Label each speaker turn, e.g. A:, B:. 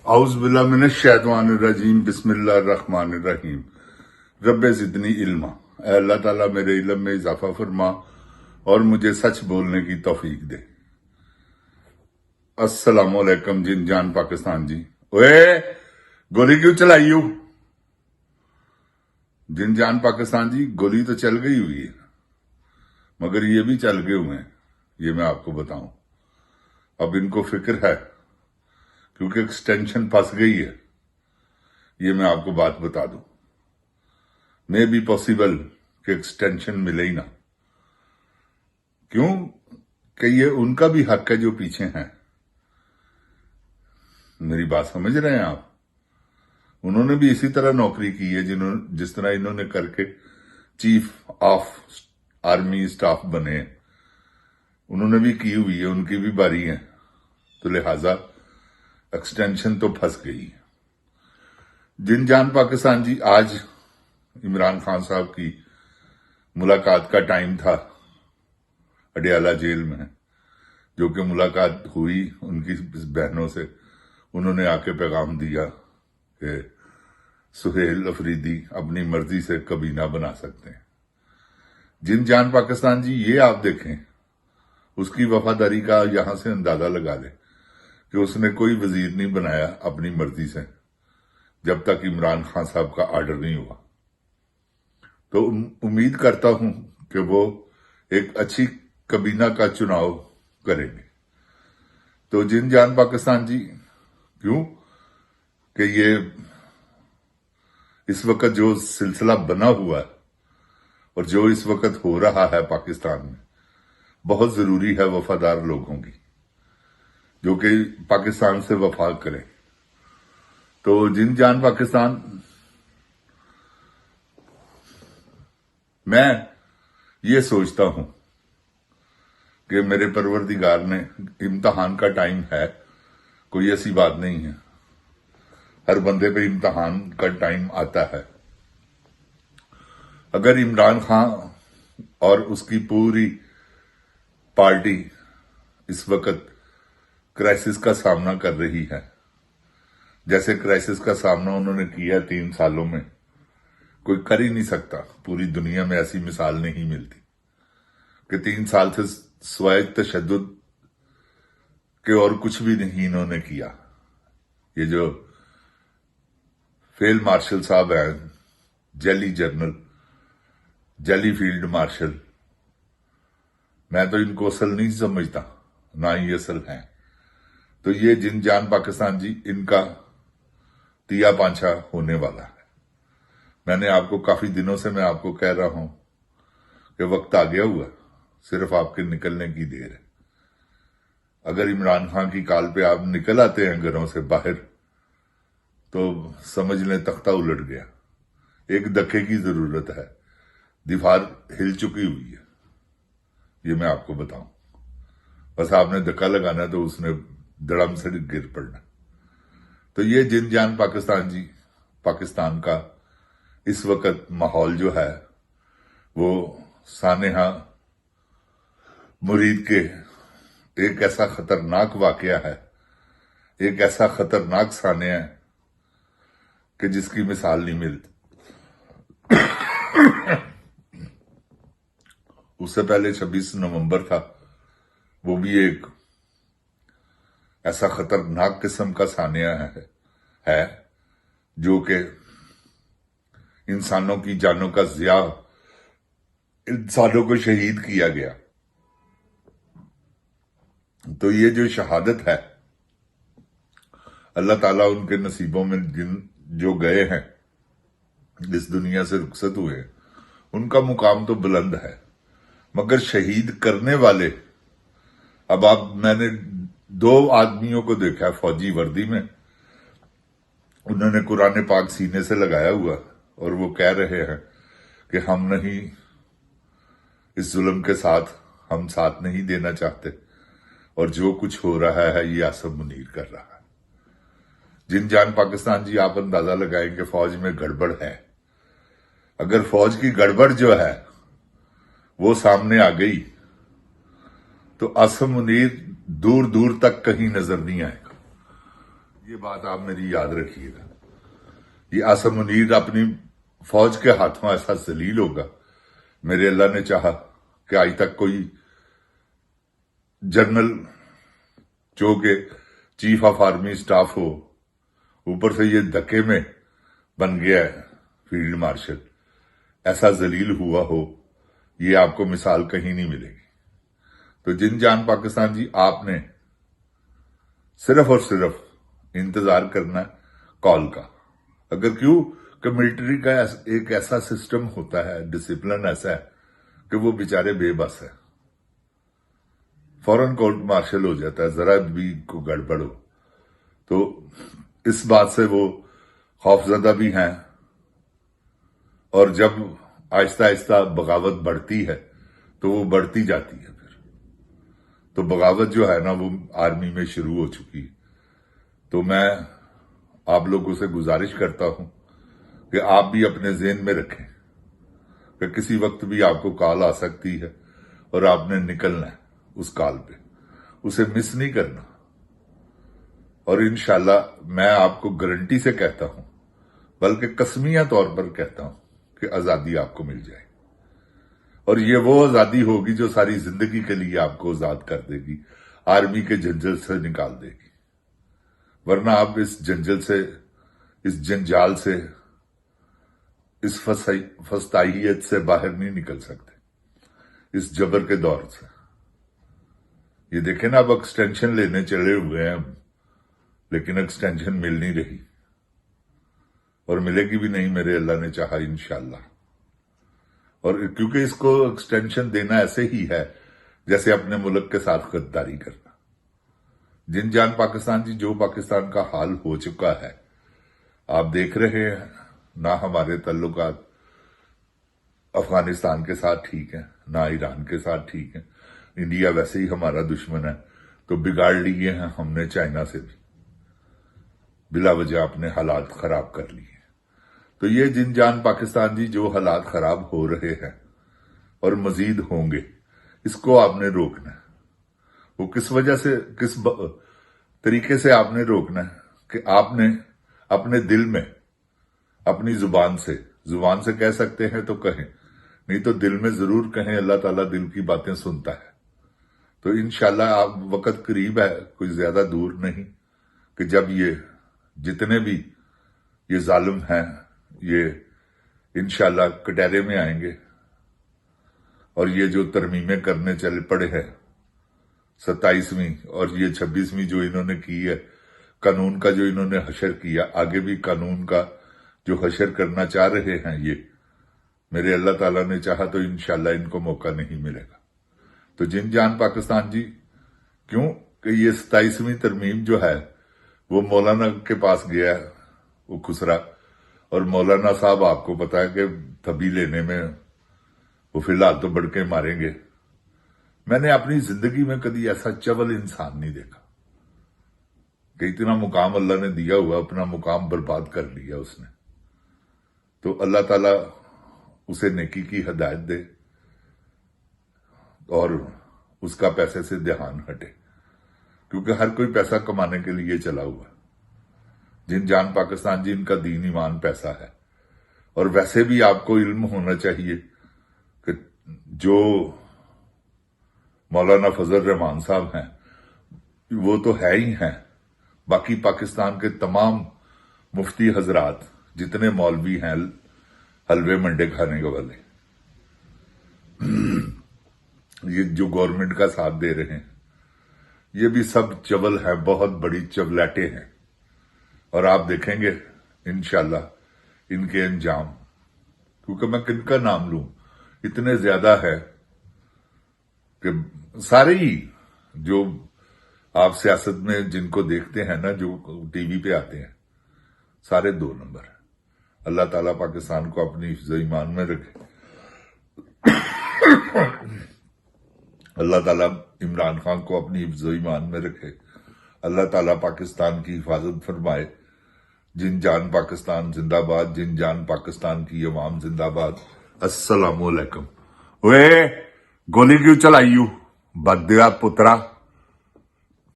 A: اعوذ باللہ من الشیطان الرجیم بسم اللہ الرحمن الرحیم رب زدنی علما۔ اے اللہ تعالیٰ میرے علم میں اضافہ فرما اور مجھے سچ بولنے کی توفیق دے۔ السلام علیکم جن جان پاکستان جی۔ اوے گولی کیوں چلائی ہو؟ جن جان پاکستان جی گولی تو چل گئی ہوئی ہے مگر یہ بھی چل گئے ہوئے ہیں، یہ میں آپ کو بتاؤں۔ اب ان کو فکر ہے کیونکہ ایکسٹینشن پھنس گئی ہے، یہ میں آپ کو بات بتا دوں۔ میں بھی پاسبل کہ ایکسٹینشن ملے ہی نہ، کیوں کہ یہ ان کا بھی حق ہے جو پیچھے ہیں۔ میری بات سمجھ رہے ہیں آپ؟ انہوں نے بھی اسی طرح نوکری کی ہے جس طرح انہوں نے کر کے چیف آف آرمی اسٹاف بنے، انہوں نے بھی کی ہوئی ہے، ان کی بھی باری ہے، تو لہٰذا ایکسٹینشن تو پھنس گئی۔ جن جان پاکستان جی، آج عمران خان صاحب کی ملاقات کا ٹائم تھا اڈیالہ جیل میں، جو کہ ملاقات ہوئی ان کی بہنوں سے۔ انہوں نے آ کے پیغام دیا کہ سہیل افریدی اپنی مرضی سے کابینہ بنا سکتے ہیں۔ جن جان پاکستان جی، یہ آپ دیکھیں اس کی وفاداری کا یہاں سے اندازہ لگا لیں کہ اس نے کوئی وزیر نہیں بنایا اپنی مرضی سے جب تک عمران خان صاحب کا آرڈر نہیں ہوا۔ تو امید کرتا ہوں کہ وہ ایک اچھی کابینہ کا چناؤ کریں گے۔ تو جن جان پاکستان جی، کیوں کہ یہ اس وقت جو سلسلہ بنا ہوا ہے اور جو اس وقت ہو رہا ہے پاکستان میں، بہت ضروری ہے وفادار لوگوں کی جو کہ پاکستان سے وفا کریں۔ تو جن جان پاکستان، میں یہ سوچتا ہوں کہ میرے پروردگار نے، امتحان کا ٹائم ہے، کوئی ایسی بات نہیں ہے، ہر بندے پہ امتحان کا ٹائم آتا ہے۔ اگر عمران خان اور اس کی پوری پارٹی اس وقت کرائسس کا سامنا کر رہی ہے، جیسے کرائسس کا سامنا انہوں نے کیا 3 سالوں میں، کوئی کر ہی نہیں سکتا، پوری دنیا میں ایسی مثال نہیں ملتی کہ 3 سال سے سوائے تشدد کے اور کچھ بھی نہیں انہوں نے کیا۔ یہ جو فیلڈ مارشل صاحب ہیں، jelly general, jelly field marshal, میں تو ان کو اصل نہیں سمجھتا، نہ ہی اصل ہیں۔ تو یہ جن جان پاکستان جی، ان کا تیا پانچھا ہونے والا ہے۔ میں نے آپ کو کافی دنوں سے میں آپ کو کہہ رہا ہوں کہ وقت آ گیا ہوا، صرف آپ کے نکلنے کی دیر ہے۔ اگر عمران خان کی کال پہ آپ نکل آتے ہیں گھروں سے باہر تو سمجھ لیں تختہ الٹ گیا۔ ایک دھکے کی ضرورت ہے، دیوار ہل چکی ہوئی ہے، یہ میں آپ کو بتاؤں۔ بس آپ نے دھکا لگانا تو اس نے دڑم سے گر پڑنا۔ تو یہ جن جان پاکستان جی، پاکستان کا اس وقت ماحول جو ہے وہ سانحہ مرید کے ایک ایسا خطرناک واقعہ ہے، ایک ایسا خطرناک سانحہ ہے کہ جس کی مثال نہیں ملتی۔ اس سے پہلے 26 نومبر تھا، وہ بھی ایک ایسا خطرناک قسم کا سانحہ ہے جو کہ انسانوں کی جانوں کا ضیاع، انسانوں کو شہید کیا گیا۔ تو یہ جو شہادت ہے، اللہ تعالیٰ ان کے نصیبوں میں جو گئے ہیں، اس دنیا سے رخصت ہوئے، ان کا مقام تو بلند ہے، مگر شہید کرنے والے، اب میں نے 2 آدمیوں کو دیکھا فوجی وردی میں، انہوں نے قرآن پاک سینے سے لگایا ہوا اور وہ کہہ رہے ہیں کہ ہم نہیں، اس ظلم کے ساتھ ہم ساتھ نہیں دینا چاہتے، اور جو کچھ ہو رہا ہے یہ آصف منیر کر رہا ہے۔ جن جان پاکستان جی، آپ اندازہ لگائیں کہ فوج میں گڑبڑ ہے۔ اگر فوج کی گڑبڑ جو ہے وہ سامنے آ گئی تو آصف منیر دور دور تک کہیں نظر نہیں آئے گا۔ یہ بات آپ میری یاد رکھیے گا. یہ آصم منیر اپنی فوج کے ہاتھوں ایسا ذلیل ہوگا. میرے اللہ نے چاہا کہ آج تک کوئی جنرل جو کہ چیف آف آرمی سٹاف ہو، اوپر سے یہ دھکے میں بن گیا ہے فیلڈ مارشل، ایسا ذلیل ہوا ہو، یہ آپ کو مثال کہیں نہیں ملے گی. تو جن جان پاکستان جی، آپ نے صرف اور صرف انتظار کرنا ہے کال کا. اگر کیوں کہ ملٹری کا ایک ایسا سسٹم ہوتا ہے، ڈسپلن ایسا ہے کہ وہ بیچارے بے بس ہے، فوراً کورٹ مارشل ہو جاتا ہے ذرا بھی کو گڑبڑ ہو. تو اس بات سے وہ خوفزدہ بھی ہیں، اور جب آہستہ آہستہ بغاوت بڑھتی ہے تو وہ بڑھتی جاتی ہے. پھر تو بغاوت جو ہے نا وہ آرمی میں شروع ہو چکی ہے. تو میں آپ لوگوں سے گزارش کرتا ہوں کہ آپ بھی اپنے ذہن میں رکھیں کہ کسی وقت بھی آپ کو کال آ سکتی ہے اور آپ نے نکلنا ہے اس کال پہ، اسے مس نہیں کرنا. اور انشاءاللہ میں آپ کو گارنٹی سے کہتا ہوں، بلکہ قسمیہ طور پر کہتا ہوں کہ آزادی آپ کو مل جائے. اور یہ وہ آزادی ہوگی جو ساری زندگی کے لیے آپ کو آزاد کر دے گی، آرمی کے جنجل سے نکال دے گی. ورنہ آپ اس جنجل سے، اس جنجال سے، اس فستائیت سے باہر نہیں نکل سکتے، اس جبر کے دور سے. یہ دیکھیں نا، اب ایکسٹینشن لینے چلے ہوئے ہیں لیکن ایکسٹینشن مل نہیں رہی، اور ملے گی بھی نہیں میرے اللہ نے چاہا انشاءاللہ. اور کیونکہ اس کو ایکسٹینشن دینا ایسے ہی ہے جیسے اپنے ملک کے ساتھ غداری کرنا. جن جان پاکستان جی، جو پاکستان کا حال ہو چکا ہے آپ دیکھ رہے ہیں. نہ ہمارے تعلقات افغانستان کے ساتھ ٹھیک ہیں، نہ ایران کے ساتھ ٹھیک ہیں. انڈیا ویسے ہی ہمارا دشمن ہے، تو بگاڑ لیے ہیں ہم نے چائنا سے بھی، بلا وجہ اپنے حالات خراب کر لیے. تو یہ جن جان پاکستان جی، جو حالات خراب ہو رہے ہیں اور مزید ہوں گے، اس کو آپ نے روکنا ہے. وہ کس وجہ سے، کس طریقے سے آپ نے روکنا ہے کہ آپ نے اپنے دل میں، اپنی زبان سے کہہ سکتے ہیں تو کہیں، نہیں تو دل میں ضرور کہیں. اللہ تعالیٰ دل کی باتیں سنتا ہے. تو انشاءاللہ آپ وقت قریب ہے، کوئی زیادہ دور نہیں، کہ جب یہ جتنے بھی یہ ظالم ہیں یہ انشاءاللہ کٹہرے میں آئیں گے. اور یہ جو ترمیمیں کرنے چلے پڑے ہیں 27ویں اور یہ 26ویں جو انہوں نے کی ہے، قانون کا جو انہوں نے حشر کیا، آگے بھی قانون کا جو حشر کرنا چاہ رہے ہیں، یہ میرے اللہ تعالیٰ نے چاہا تو انشاءاللہ ان کو موقع نہیں ملے گا. تو جن جان پاکستان جی، کیوں کہ یہ 27ویں ترمیم جو ہے وہ مولانا کے پاس گیا ہے، وہ خسرا، اور مولانا صاحب آپ کو پتا ہے کہ تھبی لینے میں وہ فی الحال تو بڑھ کے ماریں گے. میں نے اپنی زندگی میں کبھی ایسا چول انسان نہیں دیکھا کہ اتنا مقام اللہ نے دیا ہوا اپنا مقام برباد کر لیا اس نے. تو اللہ تعالیٰ اسے نیکی کی ہدایت دے اور اس کا پیسے سے دھیان ہٹے، کیونکہ ہر کوئی پیسہ کمانے کے لیے چلا ہوا. جن جان پاکستان جی، ان کا دین ایمان پیسہ ہے. اور ویسے بھی آپ کو علم ہونا چاہیے کہ جو مولانا فضل الرحمان صاحب ہیں وہ تو ہے ہی ہیں، باقی پاکستان کے تمام مفتی حضرات جتنے مولوی ہیں حلوے منڈے کھانے کے والے، یہ جو گورنمنٹ کا ساتھ دے رہے ہیں، یہ بھی سب چول ہیں، بہت بڑی چولاٹے ہیں. اور آپ دیکھیں گے انشاءاللہ ان کے انجام، کیونکہ میں کن کا نام لوں، اتنے زیادہ ہے کہ سارے ہی جو آپ سیاست میں جن کو دیکھتے ہیں نا، جو ٹی وی پہ آتے ہیں، سارے 2 نمبر ہیں. اللہ تعالیٰ پاکستان کو اپنی حفظ ایمان میں رکھے. اللہ تعالیٰ عمران خان کو اپنی حفظ ایمان میں رکھے. اللہ تعالیٰ پاکستان کی حفاظت فرمائے. جن جان پاکستان زندہ باد، جن جان پاکستان کی عوام زندہ باد. السلام علیکم. اوے گولی کیوں چلائی بدیا پترا؟